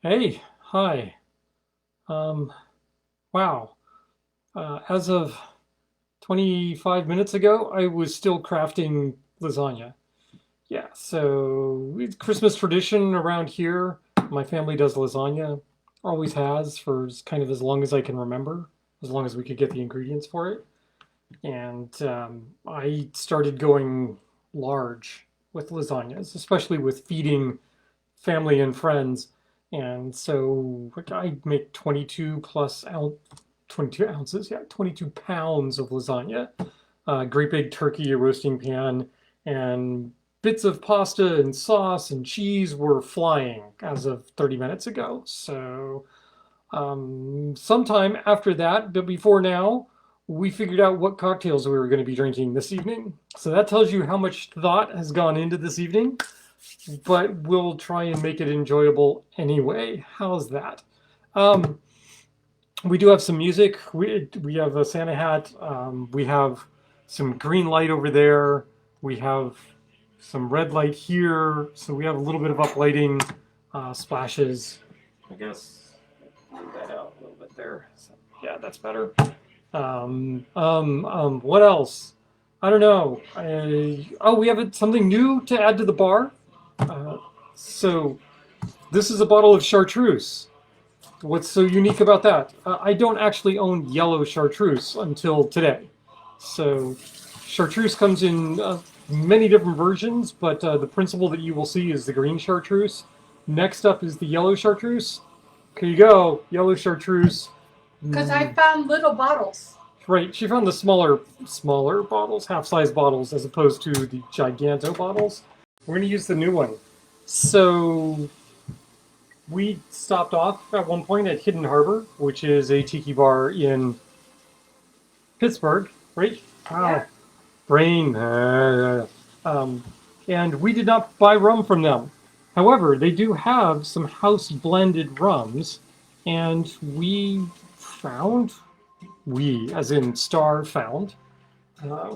Hey, hi. Um, wow. As of 25 minutes ago, I was still crafting lasagna. Yeah, so it's Christmas tradition around here. My family does lasagna, always has for kind of as long as I can remember, as long as we could get the ingredients for it. And I started going large with lasagnas, especially with feeding family and friends. And so I make 22 ounces, yeah, 22 pounds of lasagna, great big turkey, a roasting pan, and bits of pasta and sauce and cheese were flying as of 30 minutes ago. So sometime after that, but before now, we figured out what cocktails we were going to be drinking this evening. So that tells you how much thought has gone into this evening, but we'll try and make it enjoyable anyway. How's that? Um, we do have some music. We have a Santa hat. We have some green light over there. We have some red light here. So we have a little bit of uplighting splashes. I guess move that out a little bit there. So, yeah, that's better. What else? I don't know. Oh, we have something new to add to the bar. Uh, so this is a bottle of chartreuse. What's so unique about that? I don't actually own yellow chartreuse until today. So chartreuse comes in many different versions, but the principle that you will see is the green chartreuse. Next up is the yellow chartreuse. Here you go, yellow chartreuse. Because I found little bottles. Right, she found the smaller bottles, half-size bottles, as opposed to the giganto bottles. We're going to use the new one. So we stopped off at one point at Hidden Harbor, which is a tiki bar in Pittsburgh, right? Wow, Yeah. brain. Um, and we did not buy rum from them. However, they do have some house blended rums, and we, as in Star, found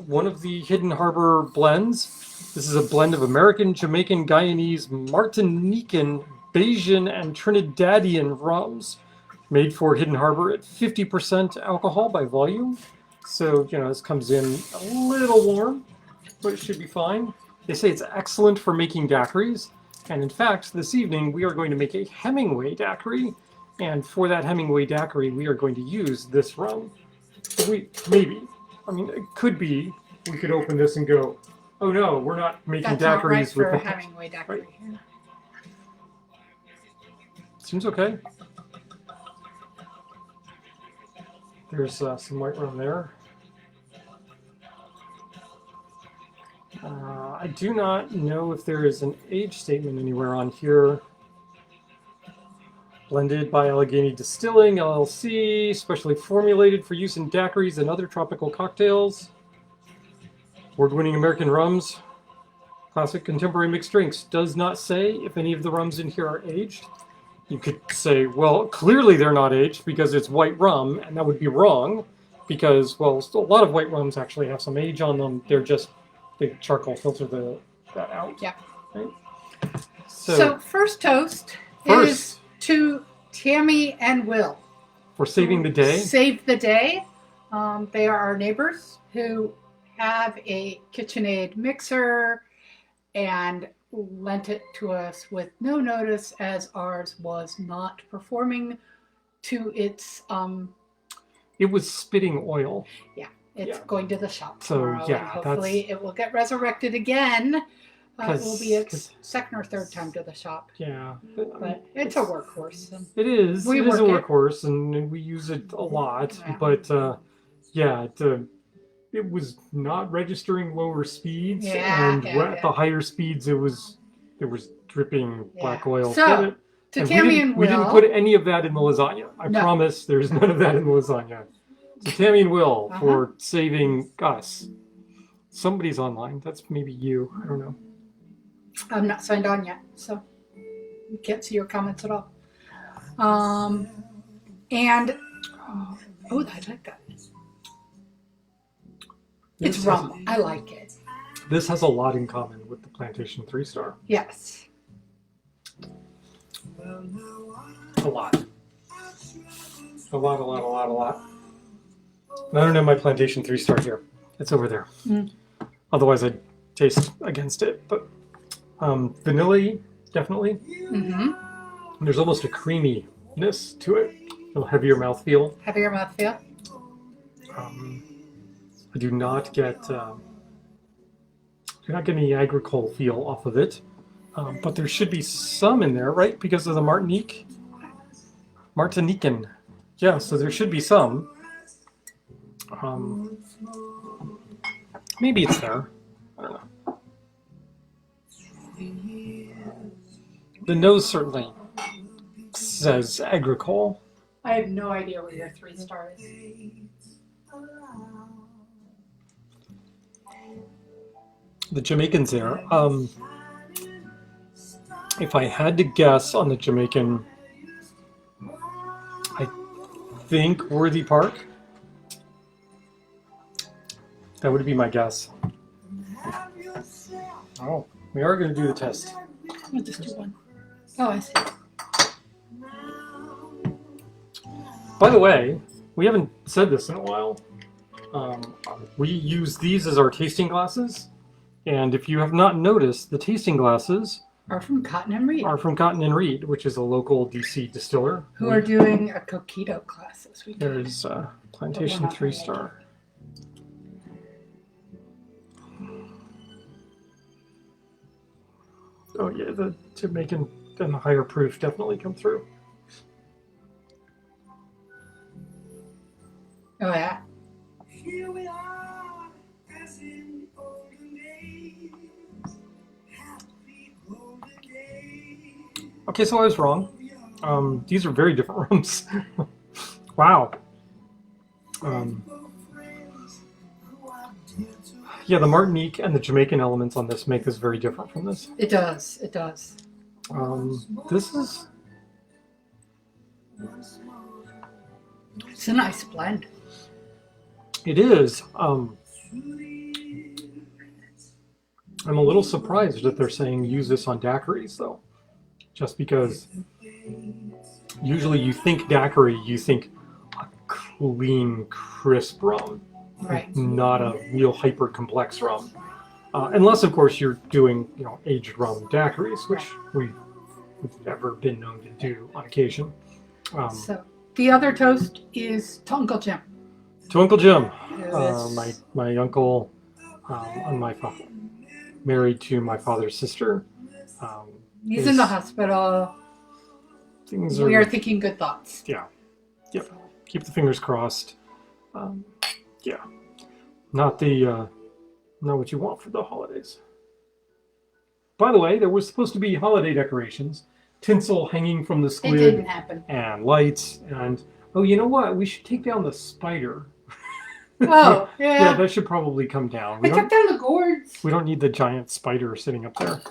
one of the Hidden Harbor blends. This is a blend of American, Jamaican, Guyanese, Martinican, Bajan, and Trinidadian rums made for Hidden Harbor at 50% alcohol by volume. So, this comes in a little warm, but it should be fine. They say it's excellent for making daiquiris. And in fact, this evening we are going to make a Hemingway daiquiri. And for that Hemingway daiquiri, we are going to use this rum. Maybe. I mean, it could be. We could open this and go, oh no, we're not making That's not right daiquiris with for that. Hemingway daiquiri. Right. Seems okay. There's some white rum there. I do not know if there is an age statement anywhere on here. Blended by Allegheny Distilling, LLC, specially formulated for use in daiquiris and other tropical cocktails. Award-winning American rums, classic contemporary mixed drinks. Does not say if any of the rums in here are aged. You could say, well, clearly they're not aged because it's white rum, and that would be wrong because, well, a lot of white rums actually have some age on them. They charcoal filter that out. Yeah. Right? So first toast is to Tammy and Will. For saving the day? Save the day. They are our neighbors who have a KitchenAid mixer and lent it to us with no notice as ours was not performing to its it was spitting oil. Yeah, it's going to the shop so tomorrow, yeah, and hopefully it will get resurrected again. It will be its second or third time to the shop. Yeah, but it's a workhorse. It is. It is a workhorse, and we use it a lot. Yeah. But it was not registering lower speeds, and at the higher speeds, there was dripping black oil. So to Tammy and Will, we didn't put any of that in the lasagna. I promise. There's none of that in the lasagna. So Tammy and Will for saving us. Somebody's online. That's maybe you. I don't know. I'm not signed on yet, so you can't see your comments at all. And I like that. It's rum. I like it. This has a lot in common with the Plantation 3-Star. Yes. A lot. A lot, a lot, a lot, a lot. I don't have my Plantation 3-star here. It's over there. Mm. Otherwise, I'd taste against it. But vanilla, definitely. Mm-hmm. There's almost a creaminess to it. A little heavier mouthfeel. Heavier mouthfeel. I do not get any agricole feel off of it. But there should be some in there, right? Because of the Martinican. Yeah, so there should be some. Maybe it's there. I don't know. The nose certainly says agricole. I have no idea where your 3-star is. The Jamaican's there. If I had to guess on the Jamaican, I think Worthy Park. That would be my guess. Oh, we are going to do the test. I'll just do one. Oh, I see. By the way, we haven't said this in a while. We use these as our tasting glasses. And if you have not noticed, the tasting glasses are from Cotton and Reed. Are from Cotton and Reed, which is a local DC distiller. Who are doing a coquito class this week. There's Plantation 3-star. Oh yeah, the Jamaican and the higher proof definitely come through. Oh yeah. Here we are, as in olden days. Happy golden days. Okay, so I was wrong. These are very different rums. Wow. Yeah, the Martinique and the Jamaican elements on this make this very different from this. It does. It does. This is... It's a nice blend. It is. I'm a little surprised that they're saying use this on daiquiris, though. Just because usually you think daiquiri, you think a clean, crisp rum. Right. Not a real hyper complex rum. Unless, of course, you're doing, aged rum daiquiris, which we've ever been known to do on occasion. So the other toast is to Uncle Jim. To Uncle Jim, Yes. my uncle, on my father, married to my father's sister. He's in the hospital. Things We are thinking good thoughts. Yeah. Yep. Keep the fingers crossed. Yeah. Not what you want for the holidays. By the way, there was supposed to be holiday decorations, tinsel hanging from the It squid, didn't happen. and lights, and oh, you know what? We should take down the spider. Oh, Yeah, yeah. that should probably come down. I took down the gourds. We don't need the giant spider sitting up there.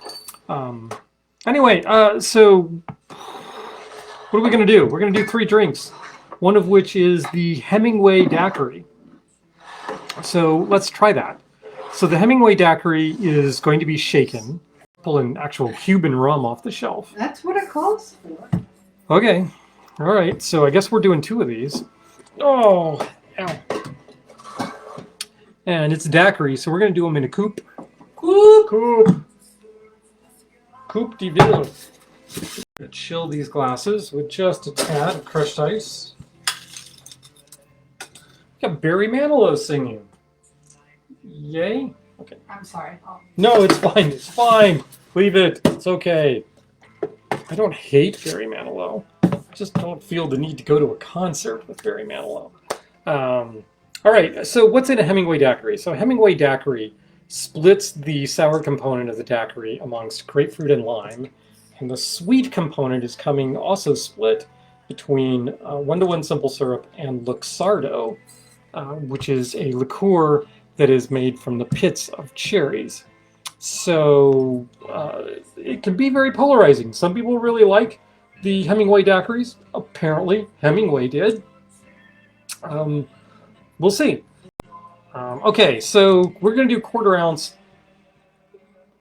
Anyway, so what are we going to do? We're going to do 3 drinks, one of which is the Hemingway Daiquiri. So let's try that. So the Hemingway Daiquiri is going to be shaken, pull an actual Cuban rum off the shelf. That's what it calls for. Okay, all right. So I guess we're doing 2 of these. Oh, ow. And it's daiquiri, so we're going to do them in a coupe. Coupe de ville. Chill these glasses with just a tad of crushed ice. Got Barry Manilow singing. Yay. Okay. I'm sorry. No, it's fine. It's fine. Leave it. It's okay. I don't hate Barry Manilow. I just don't feel the need to go to a concert with Barry Manilow. All right. So what's in a Hemingway Daiquiri? So a Hemingway Daiquiri splits the sour component of the daiquiri amongst grapefruit and lime, and the sweet component is coming also split between 1-to-1 simple syrup and Luxardo, which is a liqueur that is made from the pits of cherries. So it can be very polarizing. Some people really like the Hemingway daiquiris. Apparently, Hemingway did. We'll see. Okay, so we're going to do 1/4 ounce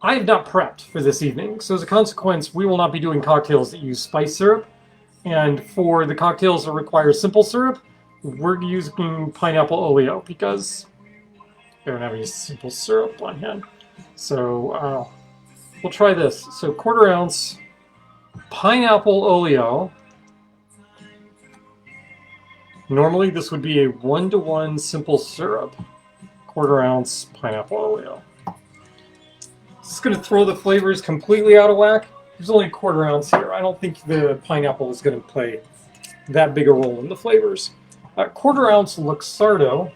I have not prepped for this evening, so as a consequence, we will not be doing cocktails that use spice syrup. And for the cocktails that require simple syrup, we're using pineapple oleo because we don't have any simple syrup on hand. So we'll try this. So 1/4 ounce pineapple oleo. Normally this would be a 1-to-1 simple syrup. 1/4 ounce pineapple oleo. This is going to throw the flavors completely out of whack. There's only a 1/4 ounce here. I don't think the pineapple is going to play that big a role in the flavors. 1/4 ounce Luxardo.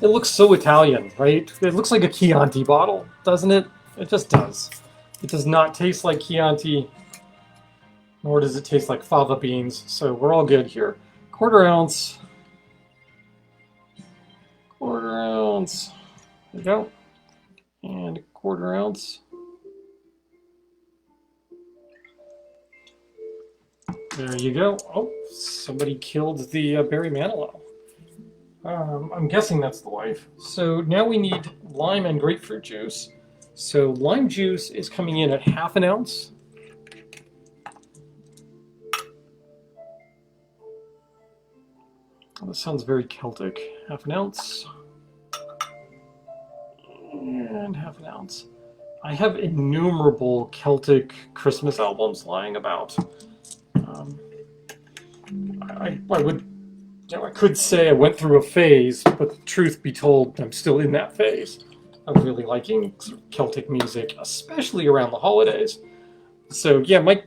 It looks so Italian, right? It looks like a Chianti bottle, doesn't it? It just does. It does not taste like Chianti, nor does it taste like fava beans, so we're all good here. 1/4 ounce. 1/4 ounce. There we go. And 1/4 ounce. There you go. Oh, somebody killed the Barry Manilow. I'm guessing that's the wife. So now we need lime and grapefruit juice. So lime juice is coming in at 1/2 ounce. Oh, that sounds very Celtic. 1/2 ounce. And 1/2 ounce. I have innumerable Celtic Christmas albums lying about. I could say I went through a phase, but the truth be told, I'm still in that phase of really liking Celtic music, especially around the holidays. So yeah, my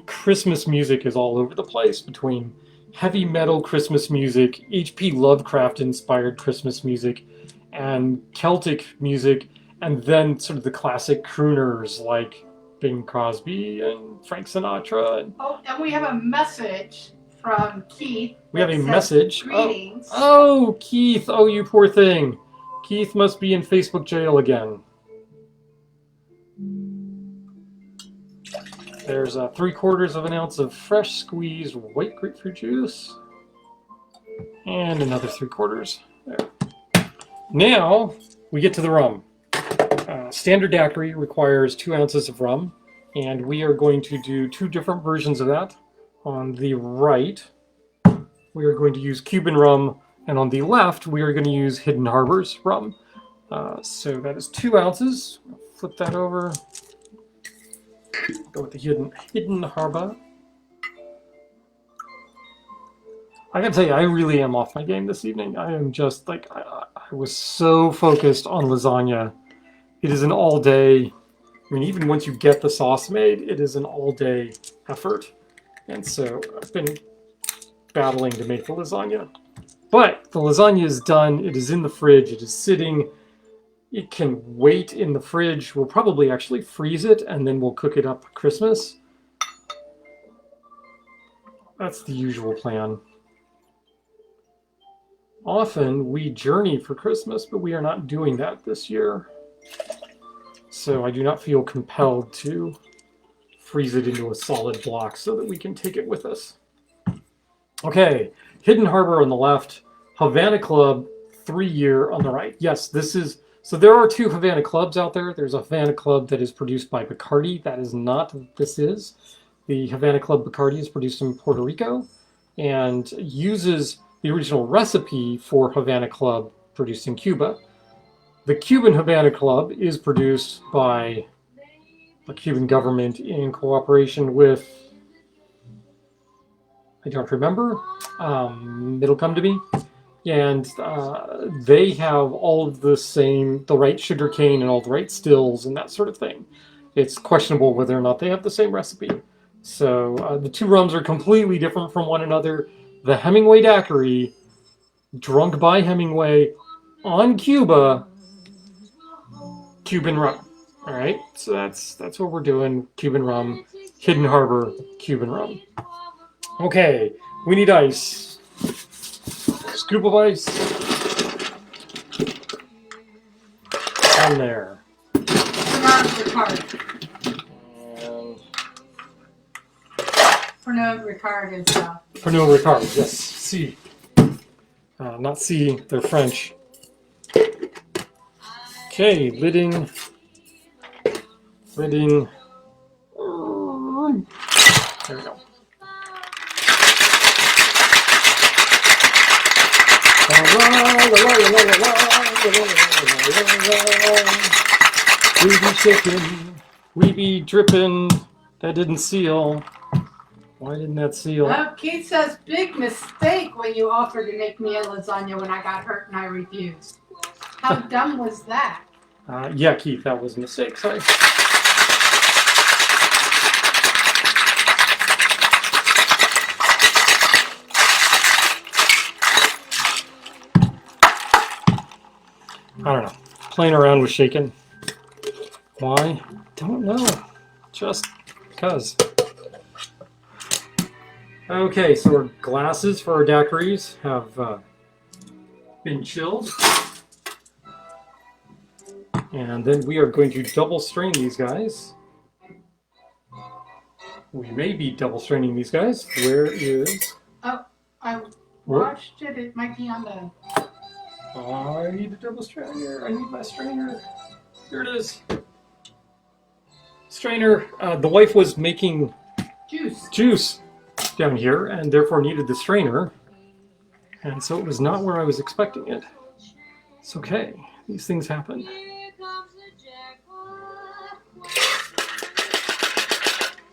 Christmas music is all over the place between heavy metal Christmas music, H.P. Lovecraft inspired Christmas music, and Celtic music, and then sort of the classic crooners like Bing Crosby and Frank Sinatra. Oh, and we have a message from Keith. We have a that says, message. Greetings. Oh, Keith. Oh, you poor thing. Keith must be in Facebook jail again. There's 3/4 ounce of fresh squeezed white grapefruit juice. And another 3/4. There. Now, we get to the rum. Standard daiquiri requires 2 ounces of rum. And we are going to do 2 different versions of that. On the right, we are going to use Cuban rum, and on the left, we are going to use Hidden Harbor's rum. So that is 2 ounces. Flip that over. Go with the Hidden Harbor. I gotta tell you, I really am off my game this evening. I am just like, I was so focused on lasagna. It is an all-day, I mean, even once you get the sauce made, it is an all-day effort. And so I've been battling to make the lasagna. But the lasagna is done. It is in the fridge. It is sitting. It can wait in the fridge. We'll probably actually freeze it, and then we'll cook it up for Christmas. That's the usual plan. Often we journey for Christmas, but we are not doing that this year. So I do not feel compelled to freeze it into a solid block so that we can take it with us. Okay, Hidden Harbor on the left, Havana Club 3-year on the right. Yes, this is, so there are 2 Havana Clubs out there. There's a Havana Club that is produced by Bacardi. That is not what this is. The Havana Club Bacardi is produced in Puerto Rico and uses the original recipe for Havana Club produced in Cuba. The Cuban Havana Club is produced by the Cuban government in cooperation with, I don't remember, it'll come to me. And they have all of the right sugar cane and all the right stills and that sort of thing. It's questionable whether or not they have the same recipe. So the 2 rums are completely different from one another. The Hemingway Daiquiri, drunk by Hemingway on Cuba, Cuban rum. All right, so that's what we're doing. Cuban rum, Hidden Harbor, Cuban rum. Okay, we need ice. Scoop of ice. On there. Pernod Ricard is Pernod Ricard, yes. C. Not C, they're French. Okay, lidding Reading. There we go. We be shaking, we be dripping. That didn't seal. Why didn't that seal? Well, Keith says, big mistake when you offered to make me a lasagna when I got hurt and I refused. How dumb was that? Yeah, Keith, that was a mistake. Sorry. I don't know. Playing around with shaking. Why? Don't know. Just because. Okay, so our glasses for our daiquiris have been chilled. And then we are going to double strain these guys. We may be double straining these guys. Where is... Oh, I watched it. It might be on the... I need a double strainer. I need my strainer. Here it is. Strainer. The wife was making juice down here and therefore needed the strainer. And so it was not where I was expecting it. It's okay. These things happen.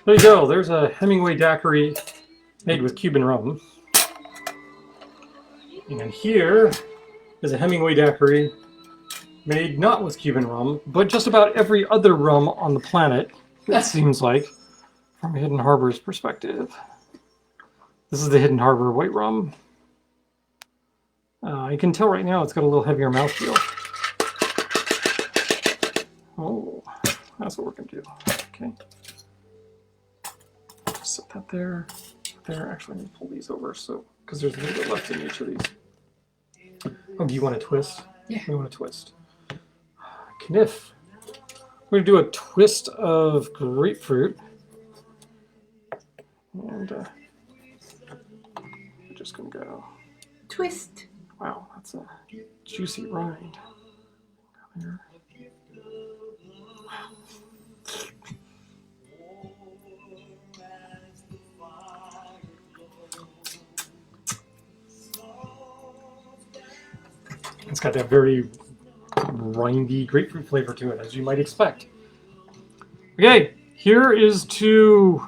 There you go. There's a Hemingway daiquiri made with Cuban rum. And here is a Hemingway daiquiri made not with Cuban rum, but just about every other rum on the planet, it seems like, from Hidden Harbor's perspective. This is the Hidden Harbor white rum. You can tell right now it's got a little heavier mouthfeel. Oh, that's what we're going to do. Okay. Set that there. There. Actually, I'm going to pull these over so because there's a little bit left in each of these. Oh, do you want a twist? Yeah. We want a twist. Kniff. We're going to do a twist of grapefruit. And we're just going to go. Twist. Wow, that's a juicy rind. There. It's got that very rindy grapefruit flavor to it, as you might expect. Okay, here is to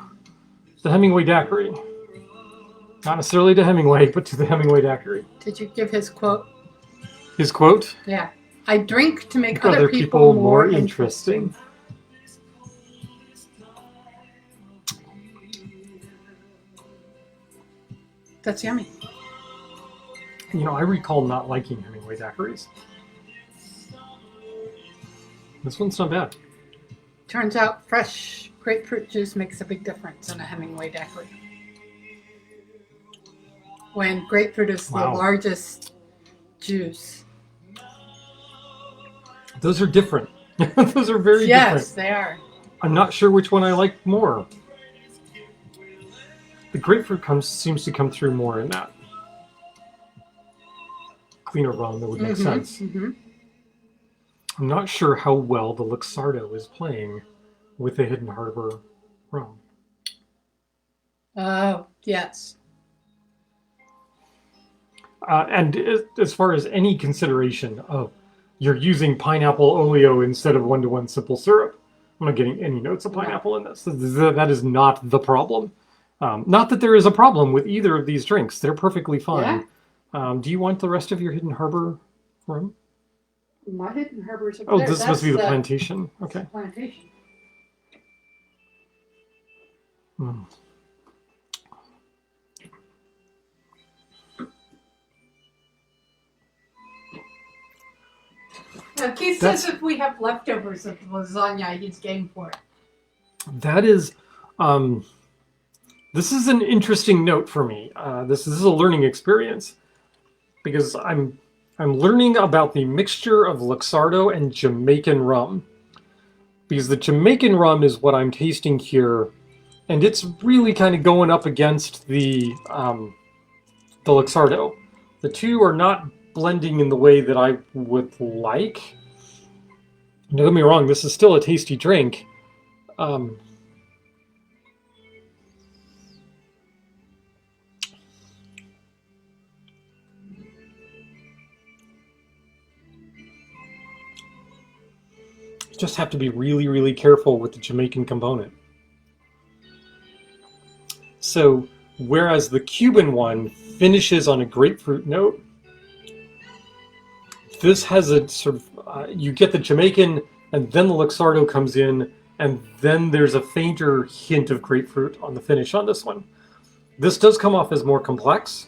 the Hemingway daiquiri. Not necessarily to Hemingway, but to the Hemingway daiquiri. Did you give his quote? His quote? Yeah. I drink to make other people more interesting. That's yummy. You know, I recall not liking Hemingway daiquiris. This one's not bad. Turns out fresh grapefruit juice makes a big difference in a Hemingway daiquiri. When grapefruit is the largest juice. Those are different. Those are very different. Yes, they are. I'm not sure which one I like more. The grapefruit seems to come through more in that cleaner rum. That would make sense. Mm-hmm. I'm not sure how well the Luxardo is playing with the Hidden Harbor rum. Oh, yes. And as far as any consideration of you're using pineapple oleo instead of 1-to-1 simple syrup, I'm not getting any notes of pineapple in this. That is not the problem. Not that there is a problem with either of these drinks. They're perfectly fine. Yeah. Do you want the rest of your Hidden Harbor rum? My Hidden Harbor's up there. Oh, this must be the plantation. Okay. Plantation. Mm. Keith says if we have leftovers of lasagna, he's game for it. That is, this is an interesting note for me. This is a learning experience because I'm learning about the mixture of Luxardo and Jamaican rum. Because the Jamaican rum is what I'm tasting here, and it's really kind of going up against the Luxardo. The two are not blending in the way that I would like. Don't get me wrong, this is still a tasty drink, Um, you just have to be really, really careful with the Jamaican component. So, whereas the Cuban one finishes on a grapefruit note, this has a sort of, you get the Jamaican, and then the Luxardo comes in, and then there's a fainter hint of grapefruit on the finish on this one. This does come off as more complex.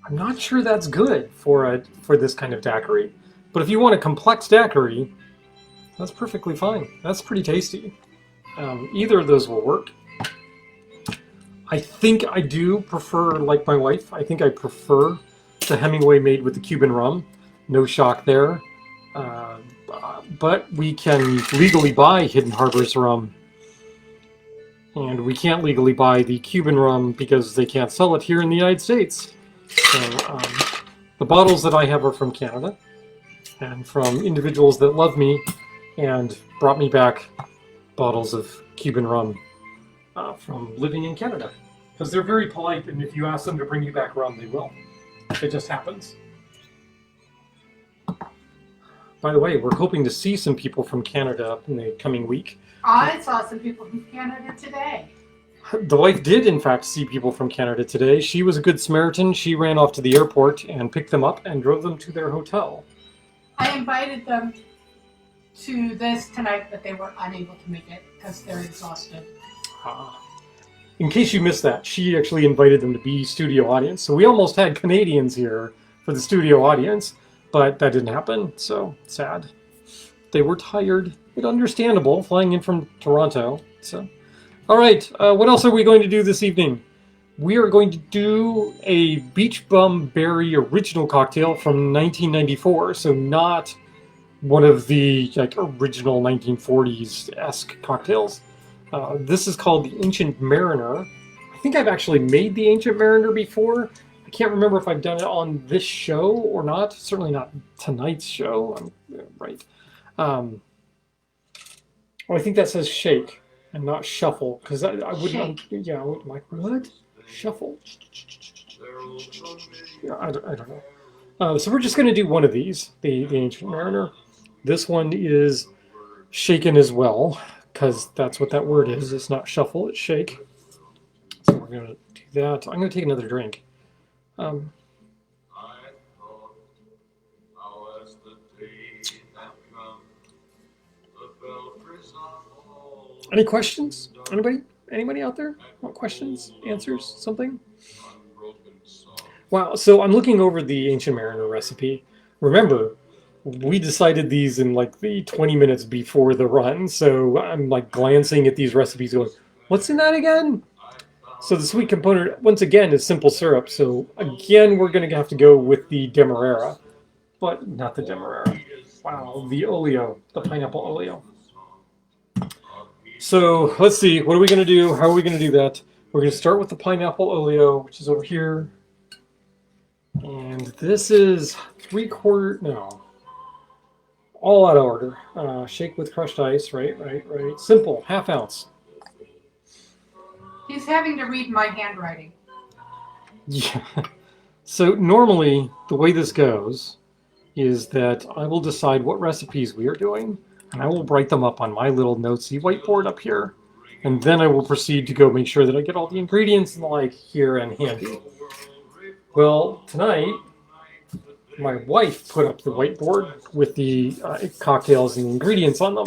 I'm not sure that's good for this kind of daiquiri. But if you want a complex daiquiri, that's perfectly fine. That's pretty tasty. Either of those will work. I think I do prefer, like my wife, I think I prefer the Hemingway made with the Cuban rum. No shock there. But we can legally buy Hidden Harbor's rum. And we can't legally buy the Cuban rum because they can't sell it here in the United States. So the bottles that I have are from Canada and from individuals that love me and brought me back bottles of Cuban rum from living in Canada. Because they're very polite, and if you ask them to bring you back rum, they will. It just happens. By the way, we're hoping to see some people from Canada in the coming week. I saw some people from Canada today. The wife did, in fact, see people from Canada today. She was a good Samaritan. She ran off to the airport and picked them up and drove them to their hotel. I invited them to this tonight, but they were unable to make it because they're exhausted. In case you missed that, she actually invited them to be studio audience. So we almost had Canadians here for the studio audience, but that didn't happen, so sad. They were tired, but understandable, flying in from Toronto. So, all right, what else are we going to do this evening? We are going to do a Beach Bum Berry original cocktail from 1994, so not one of the original 1940s-esque cocktails. This is called the Ancient Mariner. I think I've actually made the Ancient Mariner before. I can't remember if I've done it on this show or not. Certainly not tonight's show. Right. I think that says shake and not shuffle, because I wouldn't. Yeah, I would like what? Shuffle. Yeah, I don't know. So we're just going to do one of these, the Ancient Mariner. This one is shaken as well, because that's what that word is. It's not shuffle, it's shake. So we're going to do that. I'm going to take another drink. Any questions? Anybody out there? Want questions? Answers? Something? Wow, so I'm looking over the Ancient Mariner recipe. Remember, we decided these in like the 20 minutes before the run, so I'm like glancing at these recipes going, what's in that again? So the sweet component, once again, is simple syrup. So again, we're going to have to go with the Demerara, but not the Demerara. Wow, the oleo, the pineapple oleo. So let's see, what are we going to do? How are we going to do that? We're going to start with the pineapple oleo, which is over here. And this is 3/4, no, all out of order. Shake with crushed ice, right. Simple, 1/2 ounce. He's having to read my handwriting. Yeah. So normally the way this goes is that I will decide what recipes we are doing, and I will write them up on my little notesy whiteboard up here, and then I will proceed to go make sure that I get all the ingredients and the like here and handy. Well, tonight my wife put up the whiteboard with the cocktails and the ingredients on them,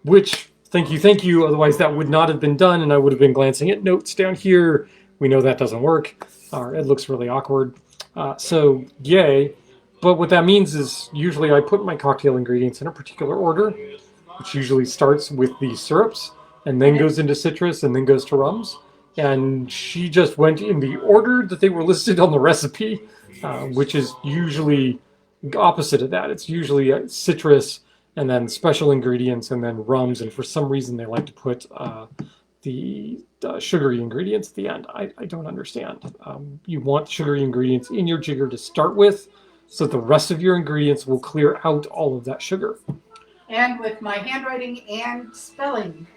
which, thank you, otherwise that would not have been done, and I would have been glancing at notes down here. We know that doesn't work. It looks really awkward. So, yay. But what that means is usually I put my cocktail ingredients in a particular order, which usually starts with the syrups, and then goes into citrus, and then goes to rums. And she just went in the order that they were listed on the recipe, which is usually opposite of that. It's usually citrus, and then special ingredients, and then rums. And for some reason, they like to put the sugary ingredients at the end. I don't understand. You want sugary ingredients in your jigger to start with, so the rest of your ingredients will clear out all of that sugar. And with my handwriting and spelling.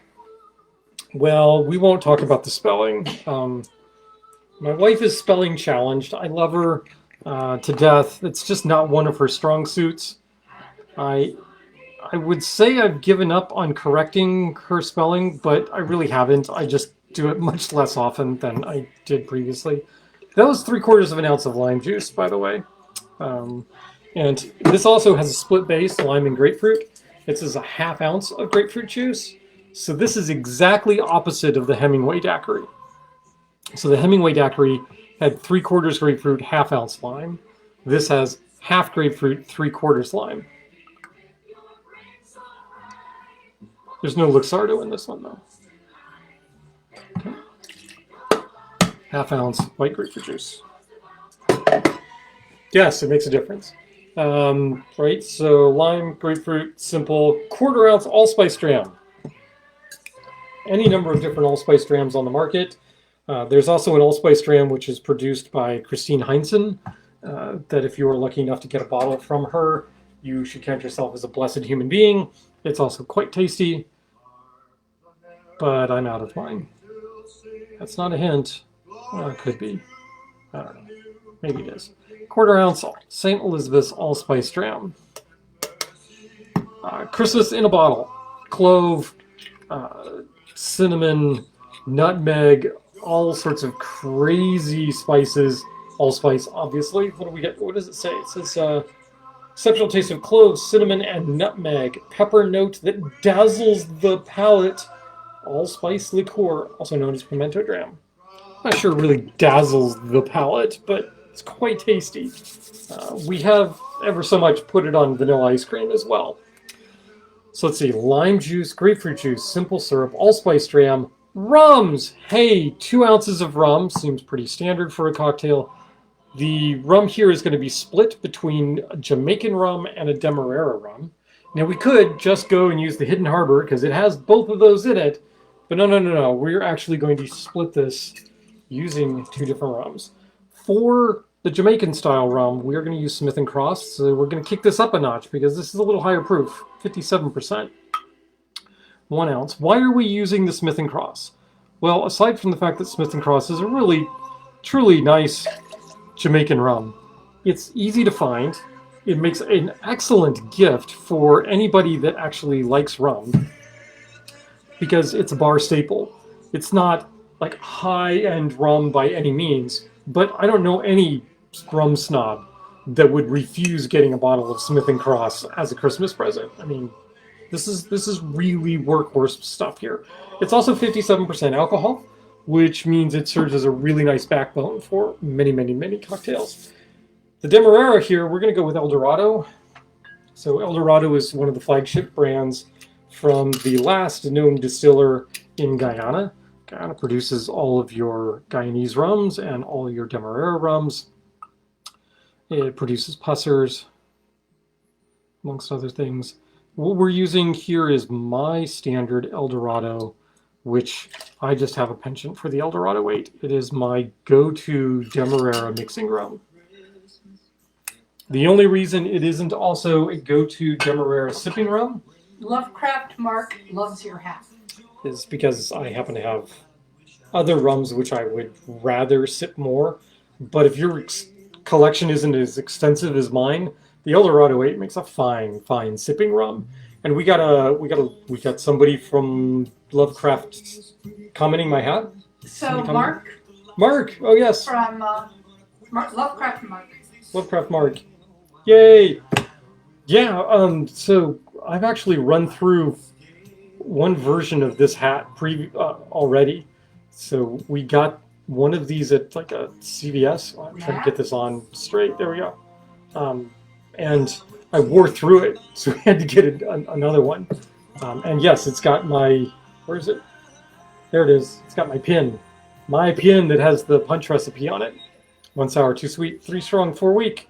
Well, we won't talk about the spelling. My wife is spelling challenged. I love her to death. It's just not one of her strong suits. I I would say I've given up on correcting her spelling, but I really haven't. I just do it much less often than I did previously. That was 3/4 of an ounce of lime juice, by the way. Um, and this also has a split base, lime and grapefruit. This is a 1/2 ounce of grapefruit juice. So this is exactly opposite of the Hemingway daiquiri. So the Hemingway daiquiri had 3/4 grapefruit, 1/2 ounce lime. This has half grapefruit, 3/4 lime. There's no Luxardo in this one, though. Okay. 1/2 ounce white grapefruit juice. Yes, it makes a difference. Right, so lime, grapefruit, simple, 1/4 ounce allspice dram. Any number of different allspice drams on the market. There's also an allspice dram which is produced by Christine Heinzen, that if you are lucky enough to get a bottle from her, you should count yourself as a blessed human being. It's also quite tasty, but I'm out of mine. That's not a hint. Well, it could be. I don't know. Maybe it is. 1/4 ounce St. Elizabeth's allspice dram. Christmas in a bottle. Clove, cinnamon, nutmeg, all sorts of crazy spices. Allspice, obviously. What do we get? What does it say? It says exceptional taste of cloves, cinnamon, and nutmeg. Pepper note that dazzles the palate. Allspice liqueur, also known as pimento dram. Not sure it really dazzles the palate, but it's quite tasty. We have ever so much put it on vanilla ice cream as well. So let's see, lime juice, grapefruit juice, simple syrup, allspice dram, rums. Hey, 2 ounces of rum, seems pretty standard for a cocktail. The rum here is going to be split between a Jamaican rum and a Demerara rum. Now we could just go and use the Hidden Harbor because it has both of those in it, but no. We're actually going to split this using 2 different rums. For the Jamaican style rum, we're going to use Smith & Cross, so we're going to kick this up a notch because this is a little higher proof, 57%. 1 ounce. Why are we using the Smith & Cross? Well, aside from the fact that Smith & Cross is a really, truly nice Jamaican rum, it's easy to find. It makes an excellent gift for anybody that actually likes rum because it's a bar staple. It's not like high-end rum by any means, but I don't know any rum snob that would refuse getting a bottle of Smith & Cross as a Christmas present. I mean, this is really workhorse stuff here. It's also 57% alcohol, which means it serves as a really nice backbone for many cocktails. The Demerara here, we're going to go with El Dorado. So El Dorado is one of the flagship brands from the last known distiller in Guyana. Guyana produces all of your Guyanese rums and all your Demerara rums. It produces Pussers, amongst other things. What we're using here is my standard El Dorado, which I just have a penchant for the El Dorado 8. It is my go-to Demerara mixing rum. The only reason it isn't also a go-to Demerara sipping rum Lovecraft Mark loves your hat. is because I happen to have other rums which I would rather sip more. But if your collection isn't as extensive as mine, the El Dorado 8 makes a fine sipping rum. And we got somebody from Lovecraft commenting my hat. So Mark, oh yes, from Lovecraft Mark. Lovecraft Mark, yay! Yeah, so I've actually run through one version of this hat already. So we got one of these at like a CVS. I'm trying to get this on straight. There we go. And I wore through it, so we had to get another one. And yes, it's got my, where is it? There it is. It's got my pin. My pin that has the punch recipe on it. 1 sour, 2 sweet, 3 strong, 4 weak,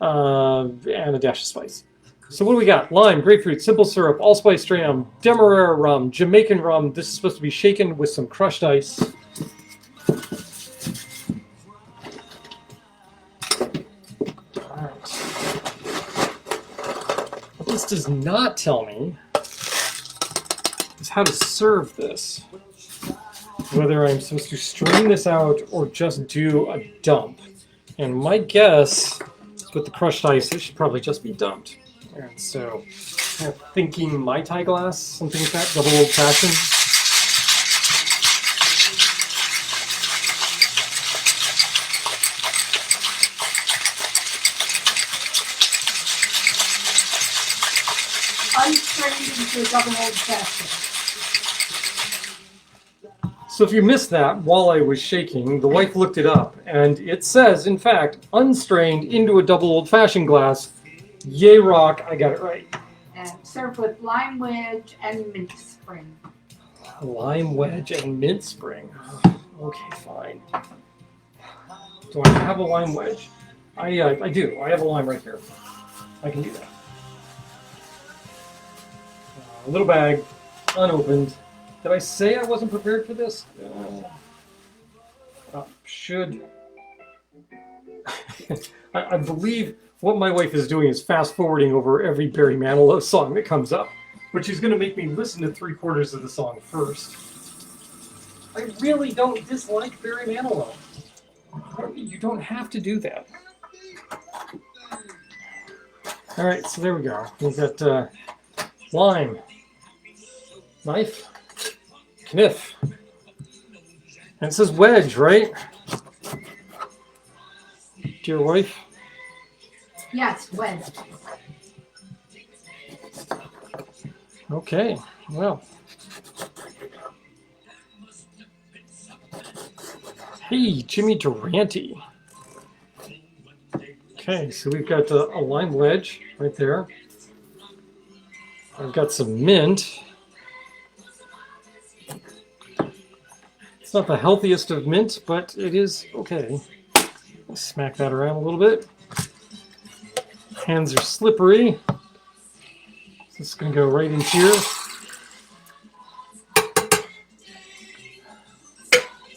and a dash of spice. So what do we got? Lime, grapefruit, simple syrup, allspice dram, Demerara rum, Jamaican rum. This is supposed to be shaken with some crushed ice. Alright. What this does not tell me is how to serve this. whether I'm supposed to strain this out or just do a dump. And my guess is with the crushed ice, it should probably just be dumped. And so, kind of thinking Mai Tai glass, something like that, double old fashioned. Unstrained into a double old fashioned. So if you missed that while I was shaking, the wife looked it up, and it says, in fact, unstrained into a double old fashioned glass. Yay rock, I got it right. And served with lime wedge and mint spring. Lime wedge and mint spring. Okay, fine. Do I have a lime wedge? I do. I have a lime right here. I can do that. A little bag, unopened. Did I say I wasn't prepared for this? Should. I believe what my wife is doing is fast forwarding over every Barry Manilow song that comes up, which is going to make me listen to 3/4 of the song first. I really don't dislike Barry Manilow. You don't have to do that. All right, so there we go. We've got lime, knife, kniff, and it says wedge, right? Dear wife. Yes, wedge. Okay, well. Hey, Jimmy Durante. Okay, so we've got a lime wedge right there. I've got some mint. It's not the healthiest of mint, but it is okay. Let's smack that around a little bit. Hands are slippery. So it's going to go right in here.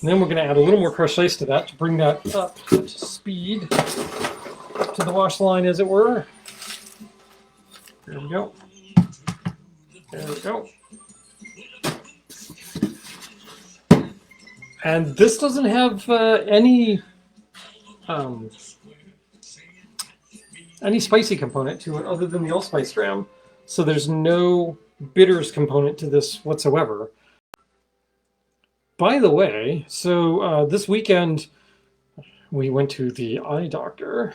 And then we're going to add a little more crushed ice to that to bring that up to speed, to the wash line, as it were. There we go. There we go. And this doesn't have any spicy component to it other than the allspice dram. So there's no bitters component to this whatsoever. By the way, so this weekend we went to the eye doctor,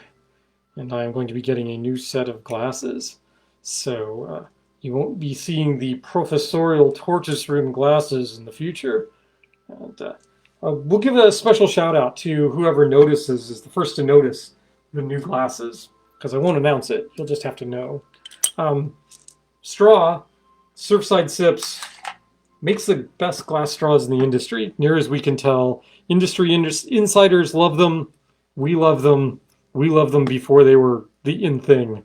and I'm going to be getting a new set of glasses. So you won't be seeing the professorial tortoise room glasses in the future. And we'll give a special shout out to whoever notices, is the first to notice the new glasses, because I won't announce it. You'll just have to know. Straw, Surfside Sips, makes the best glass straws in the industry, near as we can tell. Industry insiders love them. We love them. We loved them before they were the in thing.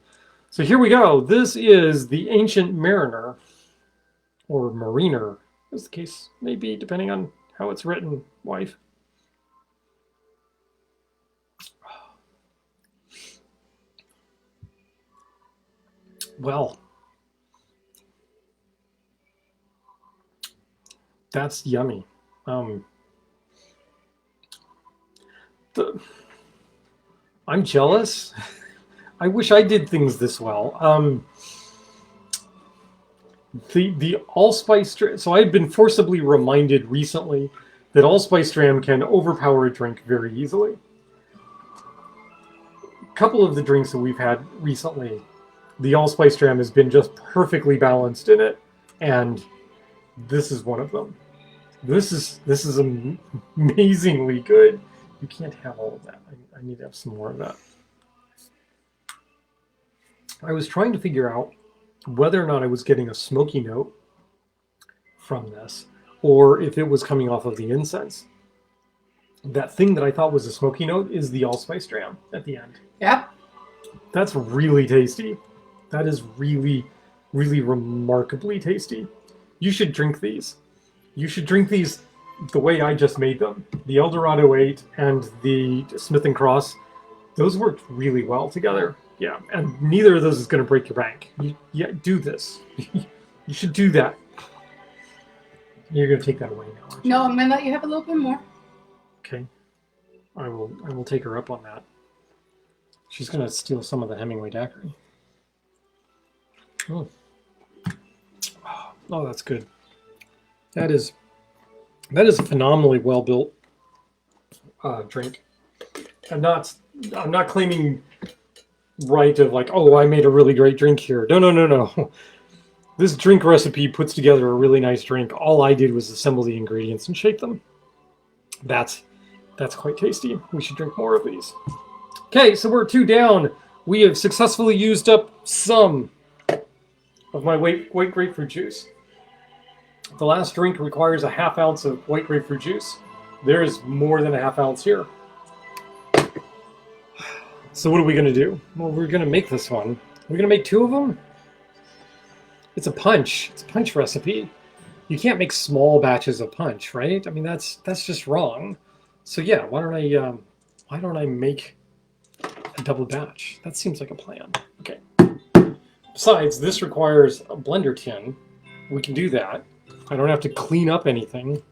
So here we go. This is the Ancient Mariner, or Mariner, as the case may be, depending on how it's written, wife. Well, that's yummy. I'm jealous. I wish I did things this well. The allspice dram. So I've been forcibly reminded recently that allspice dram can overpower a drink very easily. A couple of the drinks that we've had recently, the allspice dram has been just perfectly balanced in it, and this is one of them. This is amazingly good. You can't have all of that. I need to have some more of that. I was trying to figure out whether or not I was getting a smoky note from this, or if it was coming off of the incense. That thing that I thought was a smoky note is the allspice dram at the end. Yep. That's really tasty. That is really, really remarkably tasty. You should drink these. You should drink these the way I just made them. The Eldorado 8 and the Smith & Cross, those worked really well together. Yeah, and neither of those is going to break your bank. Yeah, do this. You should do that. You're gonna take that away now, aren't you? No, I'm gonna let you have a little bit more. Okay. I will take her up on that. She's gonna steal some of the Hemingway Daiquiri. Oh. Oh, that's good. That is a phenomenally well built drink. I'm not claiming right of like, oh, I made a really great drink here. No. This drink recipe puts together a really nice drink. All I did was assemble the ingredients and shake them. That's quite tasty. We should drink more of these. Okay, so we're 2 down. We have successfully used up some of my white grapefruit juice. The last drink requires a ½ ounce of white grapefruit juice. There is more than a ½ ounce here. So what are we going to do? Well, we're going to make this one. We're going to make 2 of them. It's a punch. It's a punch recipe. You can't make small batches of punch, right? I mean, that's just wrong. So yeah, why don't I make a double batch? That seems like a plan. Okay. Besides, this requires a blender tin. We can do that. I don't have to clean up anything,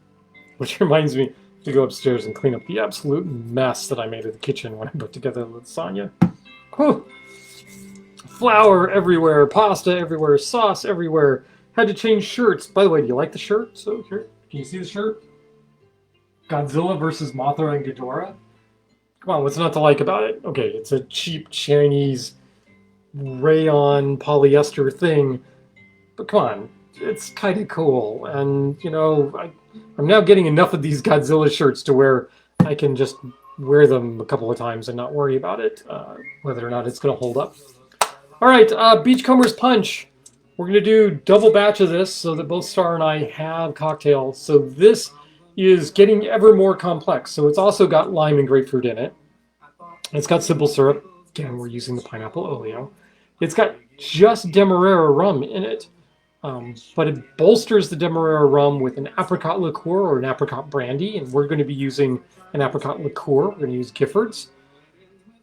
which reminds me to go upstairs and clean up the absolute mess that I made in the kitchen when I put together the lasagna. Whew. Flour everywhere, pasta everywhere, sauce everywhere. Had to change shirts. By the way, do you like the shirt? So here, can you see the shirt? Godzilla versus Mothra and Ghidorah. Come on, what's not to like about it? Okay, it's a cheap Chinese rayon polyester thing, but come on, it's kind of cool. And you know, I'm now getting enough of these Godzilla shirts to where I can just wear them a couple of times and not worry about it, whether or not it's going to hold up. All right, Beachcomber's Punch. We're going to do double batch of this so that both Star and I have cocktails. So this is getting ever more complex. So it's also got lime and grapefruit in it. It's got simple syrup. Again, we're using the pineapple oleo. It's got just Demerara rum in it. But it bolsters the Demerara rum with an apricot liqueur or an apricot brandy. And we're going to be using an apricot liqueur. We're going to use Gifford's.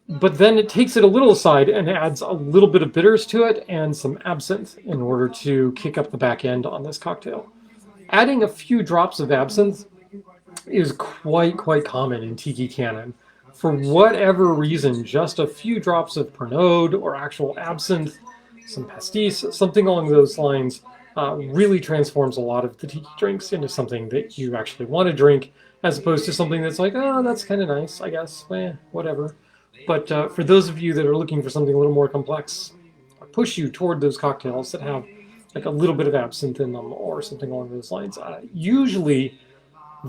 But then it takes it a little aside and adds a little bit of bitters to it and some absinthe in order to kick up the back end on this cocktail. Adding a few drops of absinthe is quite common in tiki canon. For whatever reason, just a few drops of Pernod or actual absinthe, some pastis, something along those lines, really transforms a lot of the tiki drinks into something that you actually want to drink, as opposed to something that's like, oh, that's kind of nice, I guess, whatever. But for those of you that are looking for something a little more complex, I push you toward those cocktails that have like a little bit of absinthe in them or something along those lines. Usually,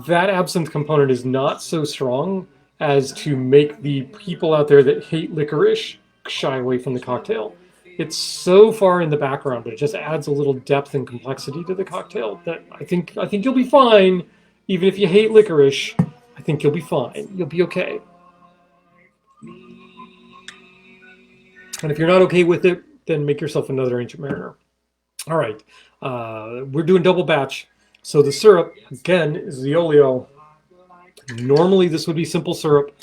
that absinthe component is not so strong as to make the people out there that hate licorice shy away from the cocktail. It's so far in the background, it just adds a little depth and complexity to the cocktail that I think you'll be fine. Even if you hate licorice, I think you'll be fine. You'll be okay. And if you're not okay with it, then make yourself another Ancient Mariner. All right, we're doing double batch. So the syrup, again, is the oleo. Normally this would be simple syrup.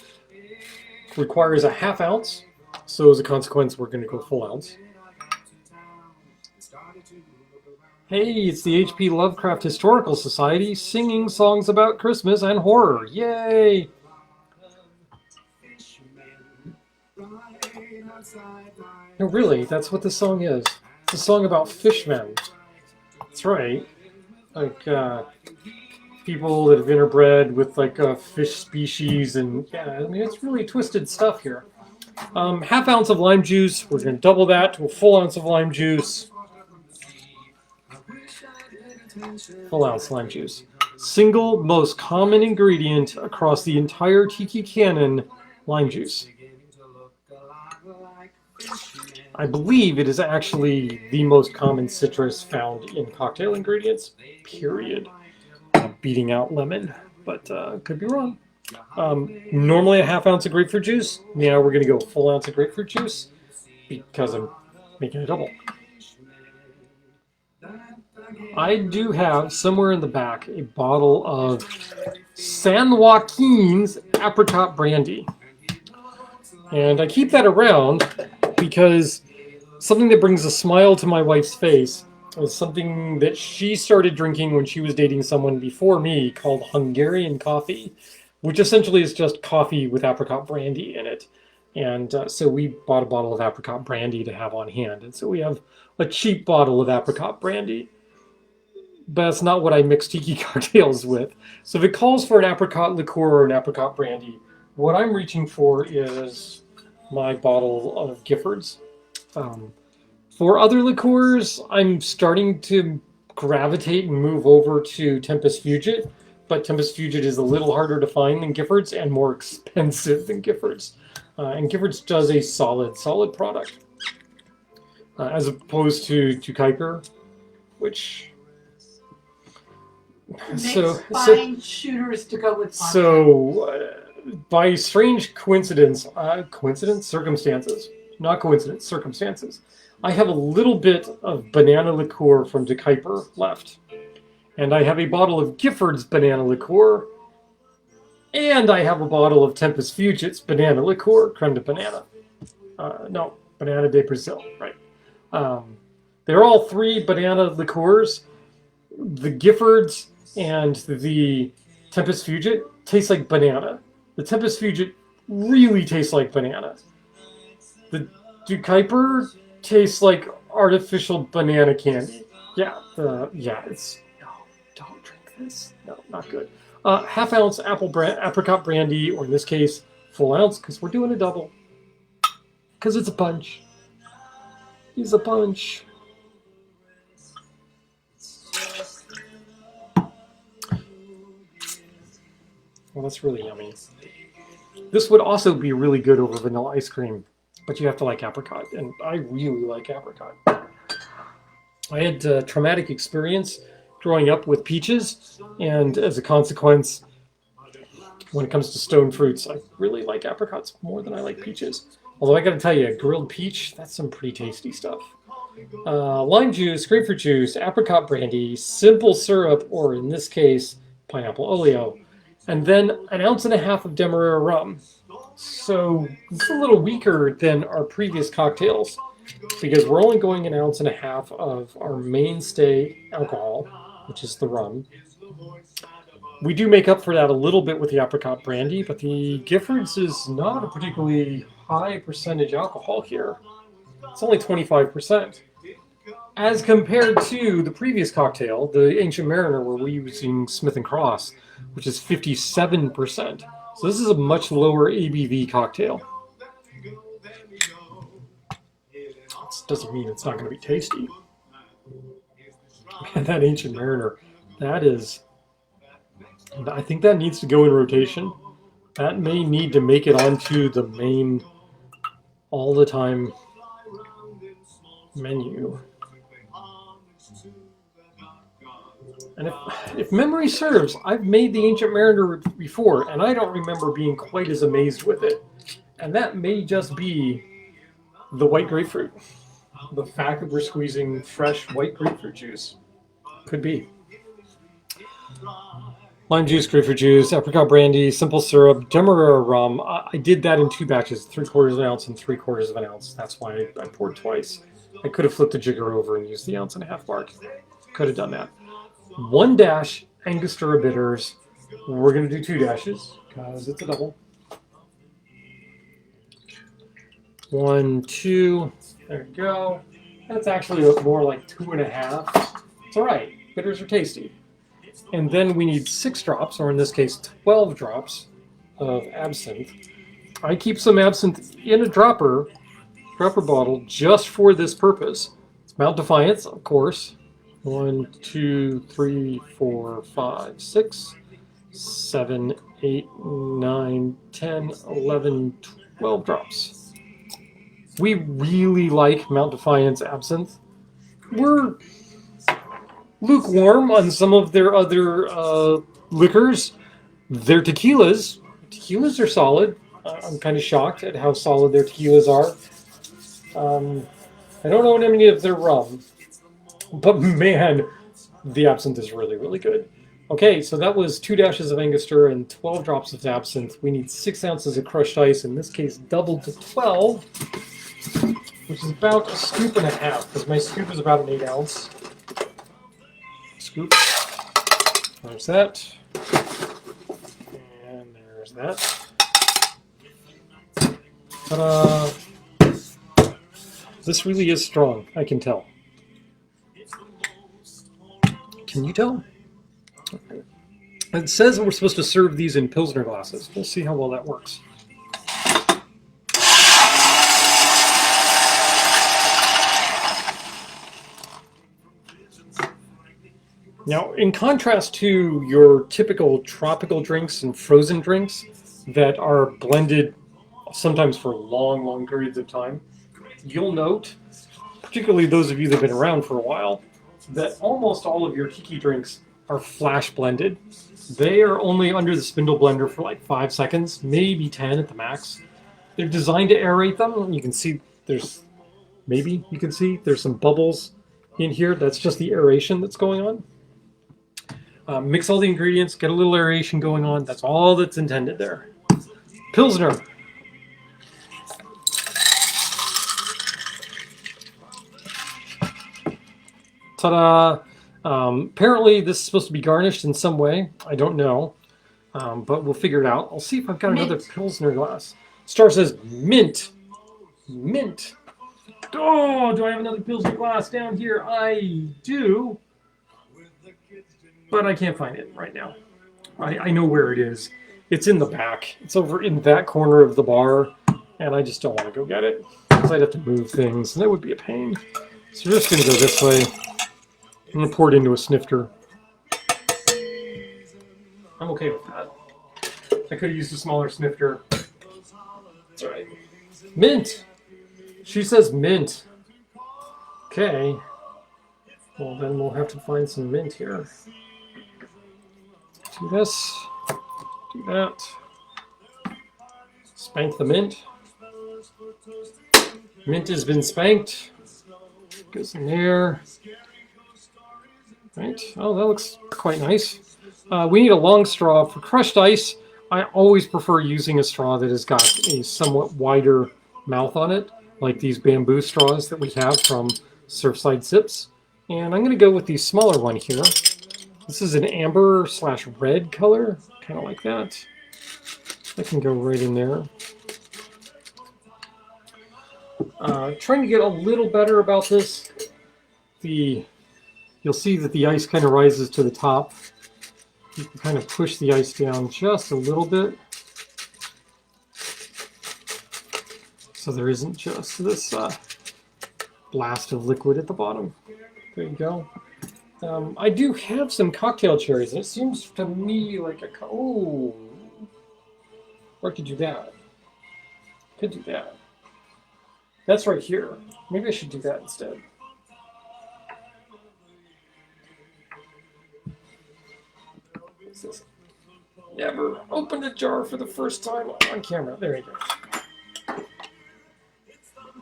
Requires a ½ ounce. So as a consequence, we're going to go full ounce. Hey, it's the H.P. Lovecraft Historical Society singing songs about Christmas and horror. Yay! No, really, that's what this song is. It's a song about fishmen. That's right. Like, people that have interbred with, like, fish species, and, yeah, I mean, it's really twisted stuff here. ½ ounce of lime juice. We're going to double that to a full ounce of lime juice. Full ounce lime juice. Single most common ingredient across the entire tiki canon, lime juice. I believe it is actually the most common citrus found in cocktail ingredients, period. Beating out lemon, but could be wrong. Normally a ½ ounce of grapefruit juice. Now we're going to go a full ounce of grapefruit juice because I'm making a double. I do have somewhere in the back a bottle of San Joaquin's apricot brandy. And I keep that around because something that brings a smile to my wife's face It was something that she started drinking when she was dating someone before me called Hungarian coffee, which essentially is just coffee with apricot brandy in it. And so we bought a bottle of apricot brandy to have on hand. And so we have a cheap bottle of apricot brandy. But that's not what I mix tiki cocktails with. So if it calls for an apricot liqueur or an apricot brandy, what I'm reaching for is my bottle of Giffords. For other liqueurs, I'm starting to gravitate and move over to Tempest Fugit, but Tempest Fugit is a little harder to find than Giffords and more expensive than Giffords. And Giffords does a solid product, as opposed to Kuiper, which... Makes buying shooters to go with vodka. So, by strange circumstances, I have a little bit of banana liqueur from De Kuiper left. And I have a bottle of Gifford's banana liqueur. And I have a bottle of Tempest Fugit's banana liqueur, creme de banana. No, banana de Brazil, right. They're all three banana liqueurs. The Gifford's and the Tempest Fugit taste like banana. The Tempest Fugit really tastes like banana. The De Kuiper tastes like artificial banana candy. Yeah, it's... No, don't drink this. No, not good. Half ounce apricot brandy, or in this case, full ounce, because we're doing a double. Because it's a punch. He's a punch. Well, that's really yummy. This would also be really good over vanilla ice cream, but you have to like apricot, and I really like apricot. I had a traumatic experience growing up with peaches, and as a consequence, when it comes to stone fruits, I really like apricots more than I like peaches. Although I gotta tell you, grilled peach, that's some pretty tasty stuff. Lime juice, grapefruit juice, apricot brandy, simple syrup, or in this case, pineapple oleo, and then an ounce and a half of Demerara rum. So it's a little weaker than our previous cocktails because we're only going an ounce and a half of our mainstay alcohol, which is the rum. We do make up for that a little bit with the apricot brandy, but the Giffords is not a particularly high percentage alcohol here. It's only 25%. As compared to the previous cocktail, the Ancient Mariner, where we're using Smith & Cross, which is 57%. So this is a much lower ABV cocktail. This doesn't mean it's not going to be tasty. Man, that Ancient Mariner, that is... I think that needs to go in rotation. That may need to make it onto the main all the time menu. And if memory serves, I've made the Ancient Mariner before, and I don't remember being quite as amazed with it. And that may just be the white grapefruit. The fact that we're squeezing fresh white grapefruit juice. Could be. Lime juice, grapefruit juice, apricot brandy, simple syrup, Demerara rum. I did that in 2 batches, 3/4 of an ounce and 3/4 of an ounce. That's why I poured twice. I could have flipped the jigger over and used the ounce and a half mark. Could have done that. 1 dash Angostura bitters. We're going to do 2 dashes because it's a double. 1, 2. There we go. That's actually more like 2.5. It's all right. Bitters are tasty. And then we need 6 drops, or in this case 12 drops of absinthe. I keep some absinthe in a dropper bottle just for this purpose. It's Mount Defiance, of course. 1, 2, 3, 4, 5, 6, 7, 8, 9, 10, 11, 12 drops. We really like Mount Defiance absinthe. We're lukewarm on some of their other liquors. Their tequilas are solid. I'm kind of shocked at how solid their tequilas are. I don't know any of their rum, but man, the absinthe is really, really good. Okay, so that was 2 dashes of Angostura and 12 drops of absinthe. We need 6 ounces of crushed ice, in this case doubled to 12, which is about a scoop and a half, because my scoop is about an 8 ounce. scoop. There's that. And there's that. Ta-da! This really is strong, I can tell. Can you tell? Okay. It says that we're supposed to serve these in Pilsner glasses. We'll see how well that works. Now, in contrast to your typical tropical drinks and frozen drinks that are blended sometimes for long, long periods of time, you'll note, particularly those of you that have been around for a while, that almost all of your tiki drinks are flash blended. They are only under the spindle blender for like 5 seconds, maybe 10 at the max. They're designed to aerate them. You can see there's some bubbles in here. That's just the aeration that's going on. Mix all the ingredients, get a little aeration going on. That's all that's intended there. Pilsner. Ta-da! Apparently this is supposed to be garnished in some way. I don't know, but we'll figure it out. I'll see if I've got another Pilsner glass. Star says mint. Mint. Oh, do I have another Pilsner glass down here? I do, but I can't find it right now. I know where it is. It's in the back. It's over in that corner of the bar, and I just don't want to go get it because I'd have to move things, and that would be a pain. So we're just going to go this way. I'm going to pour it into a snifter. I'm okay with that. I could have used a smaller snifter. That's all right. Mint! She says mint. Okay. Well, then we'll have to find some mint here. Do this. Do that. Spank the mint. Mint has been spanked. Goes in there. Right. Oh, that looks quite nice. We need a long straw. For crushed ice, I always prefer using a straw that has got a somewhat wider mouth on it, like these bamboo straws that we have from Surfside Sips. And I'm going to go with the smaller one here. This is an amber/red color, kind of like that. That can go right in there. Trying to get a little better about this. You'll see that the ice kind of rises to the top. You can kind of push the ice down just a little bit. So there isn't just this blast of liquid at the bottom. There you go. I do have some cocktail cherries, and it seems to me like oh, or I could do that. Could do that. That's right here. Maybe I should do that instead. Never opened a jar for the first time on camera. There you go.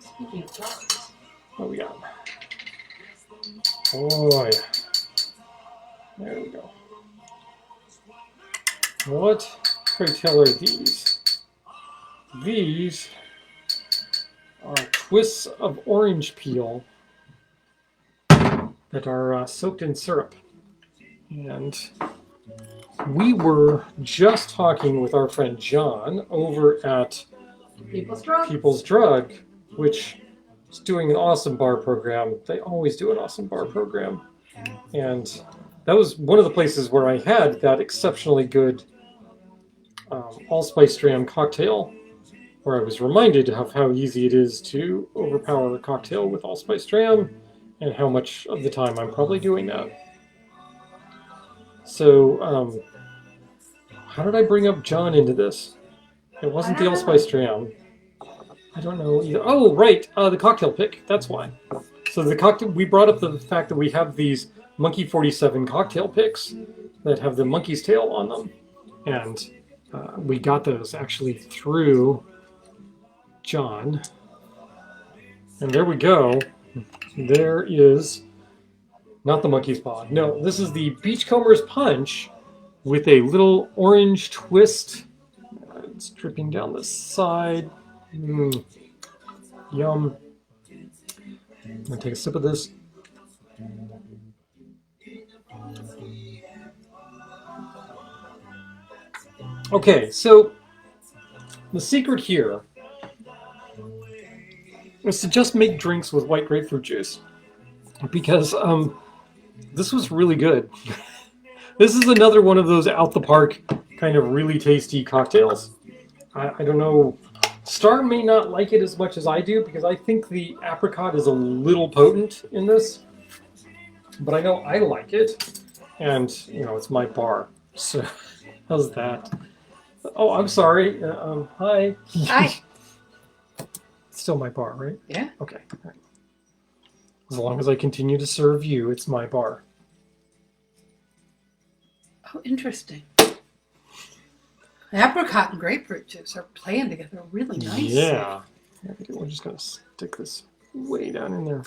Speaking of jars. What we got? Oh yeah. There we go. What, pray tell, are these? These are twists of orange peel that are soaked in syrup. And we were just talking with our friend John over at People's Drug, which is doing an awesome bar program. They always do an awesome bar program. And that was one of the places where I had that exceptionally good allspice dram cocktail, where I was reminded of how easy it is to overpower a cocktail with allspice dram, and how much of the time I'm probably doing that. So, how did I bring up John into this? It wasn't the allspice dram. I don't know either. Oh, right, the cocktail pick. That's why. So the cocktail, we brought up the fact that we have these Monkey 47 cocktail picks that have the monkey's tail on them, and we got those actually through John. And there we go. There is not the monkey's paw. No, this is the Beachcomber's Punch with a little orange twist. It's dripping down the side. Yum. I'm gonna take a sip of this. Okay, so the secret here is to just make drinks with white grapefruit juice, because this was really good. This is another one of those out the park kind of really tasty cocktails. I don't know. Star may not like it as much as I do because I think the apricot is a little potent in this, but I know I like it, and you know it's my bar. So how's that? Oh, I'm sorry. Hi. Hi. Still my bar, right? Yeah. Okay. All right. As long as I continue to serve you, it's my bar. Oh, interesting. Apricot and grapefruit juice are playing together really nicely. Yeah. We're just gonna stick this way down in there.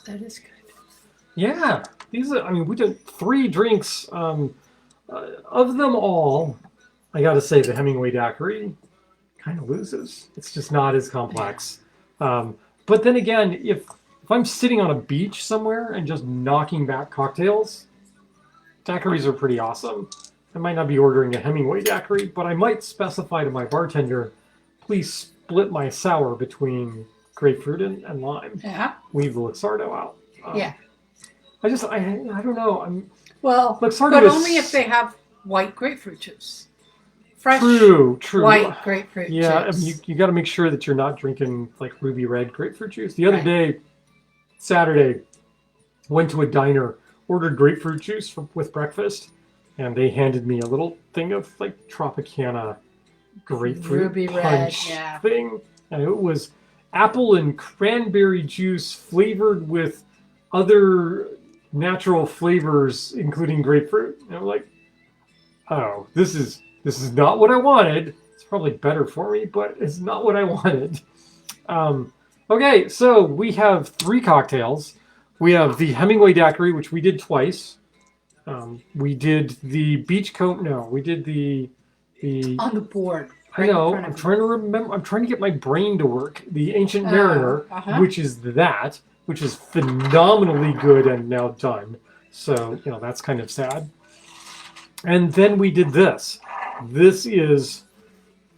That is good. Yeah. These are. I mean, we did 3 drinks. Of them all, I got to say the Hemingway Daiquiri kind of loses. It's just not as complex. But then again, if I'm sitting on a beach somewhere and just knocking back cocktails, daiquiris are pretty awesome. I might not be ordering a Hemingway daiquiri, but I might specify to my bartender, please split my sour between grapefruit and lime. Yeah. Leave the Luxardo out. Yeah. I don't know. Well, Luxardo but is only if they have white grapefruit juice. Fresh true. white grapefruit Yeah, juice. I mean, you got to make sure that you're not drinking like ruby red grapefruit juice. The other Right. day, Saturday, went to a diner, ordered grapefruit juice with breakfast, and they handed me a little thing of like Tropicana grapefruit Ruby red, punch yeah. thing, and it was apple and cranberry juice flavored with other natural flavors, including grapefruit. And I'm like, oh, this is not what I wanted. It's probably better for me, but it's not what I wanted. Okay, so we have 3 cocktails. We have the Hemingway Daiquiri, which we did twice. We did the Beachcomber. No, we did the On the board. I right in know. front of I'm you. trying to remember. I'm trying to get my brain to work. The Ancient Mariner, which is phenomenally good and now done. So that's kind of sad. And then we did this. This is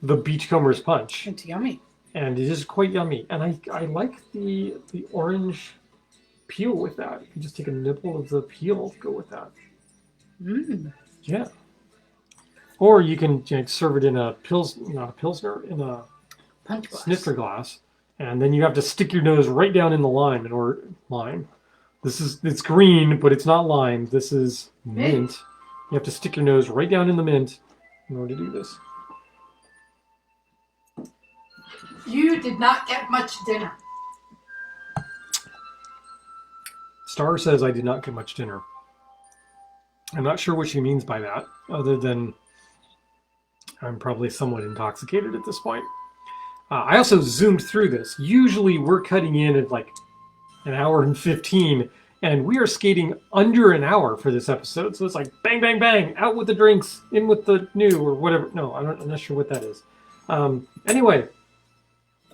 the Beachcomber's Punch, It's yummy. and it is quite yummy. And I like the orange peel with that. You can just take a nibble of the peel, go with that. Mm. Yeah. Or you can serve it in a not a pilsner, in a Punch glass. snifter glass, and then you have to stick your nose right down in the lime lime. It's green, but it's not lime. This is mint. You have to stick your nose right down in the mint in order to do this. You did not get much dinner. Star says I did not get much dinner. I'm not sure what she means by that, other than I'm probably somewhat intoxicated at this point. I also zoomed through this. Usually we're cutting in at like an hour and 15, and we are skating under an hour for this episode. So it's like bang, bang, bang, out with the drinks, in with the new, or whatever. No, I'm not sure what that is. Anyway,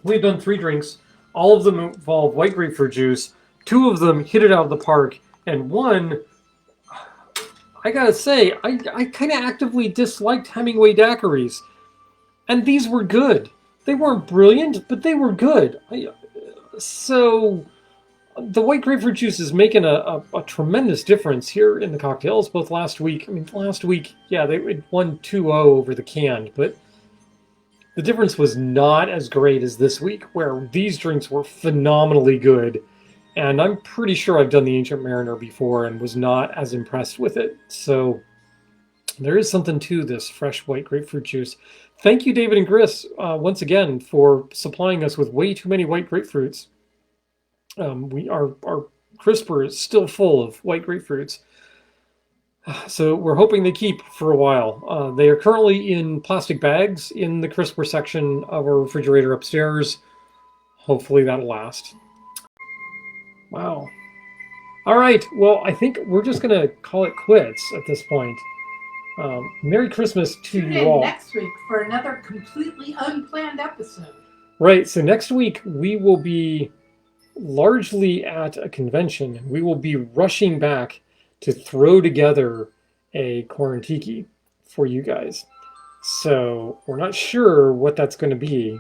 we've done 3 drinks. All of them involve white grapefruit juice. 2 of them hit it out of the park, and 1, I gotta say, I kind of actively disliked Hemingway daiquiris, and these were good. They weren't brilliant, but they were good. So the white grapefruit juice is making a tremendous difference here in the cocktails. Both last week, yeah, they won 2-0 over the canned, but the difference was not as great as this week, where these drinks were phenomenally good. And I'm pretty sure I've done the Ancient Mariner before and was not as impressed with it. So there is something to this fresh white grapefruit juice. Thank you, David and Chris, once again, for supplying us with way too many white grapefruits. Our crisper is still full of white grapefruits. So we're hoping they keep for a while. They are currently in plastic bags in the crisper section of our refrigerator upstairs. Hopefully that'll last. Wow. All right. Well, I think we're just going to call it quits at this point. Merry Christmas to Tune you in all. next week for another completely unplanned episode. Right. So next week we will be largely at a convention. We will be rushing back to throw together a Quarantiki for you guys. So we're not sure what that's going to be.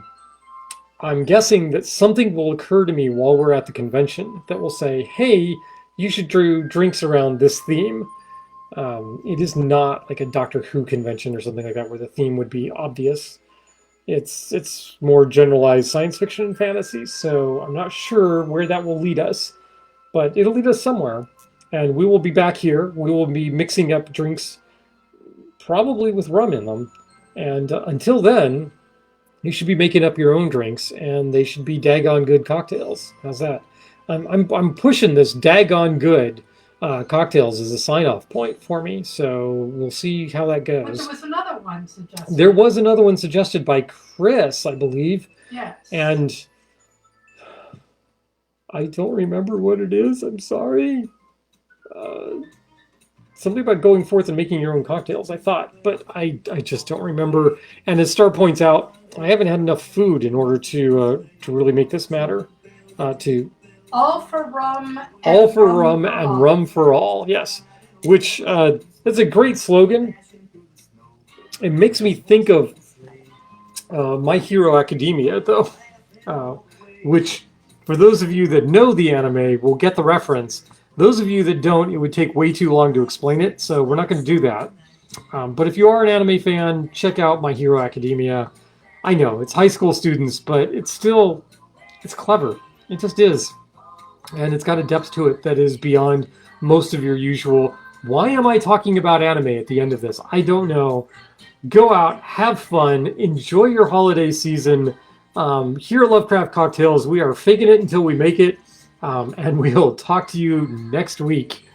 I'm guessing that something will occur to me while we're at the convention that will say, hey, you should do drinks around this theme. It is not like a Doctor Who convention or something like that where the theme would be obvious. It's more generalized science fiction and fantasy, so I'm not sure where that will lead us, but it'll lead us somewhere. And we will be back here. We will be mixing up drinks, probably with rum in them. And until then, you should be making up your own drinks, and they should be daggone good cocktails. How's that? I'm pushing this daggone good cocktails as a sign-off point for me, so we'll see how that But goes. there was another one suggested. There was another one suggested by Chris, I believe, Yes. and I don't remember what it is. I'm sorry. Something about going forth and making your own cocktails, I thought, but I just don't remember. And as Star points out, I haven't had enough food in order to really make this matter. All for rum. All for rum for and all. rum for all, yes. Which that's a great slogan. It makes me think of My Hero Academia, though, which for those of you that know the anime will get the reference. Those of you that don't, it would take way too long to explain it, so we're not going to do that. But if you are an anime fan, check out My Hero Academia. I know, it's high school students, but it's clever. It just is. And it's got a depth to it that is beyond most of your usual, why am I talking about anime at the end of this? I don't know. Go out, have fun, enjoy your holiday season. Here at Lovecraft Cocktails, we are faking it until we make it. And we'll talk to you next week.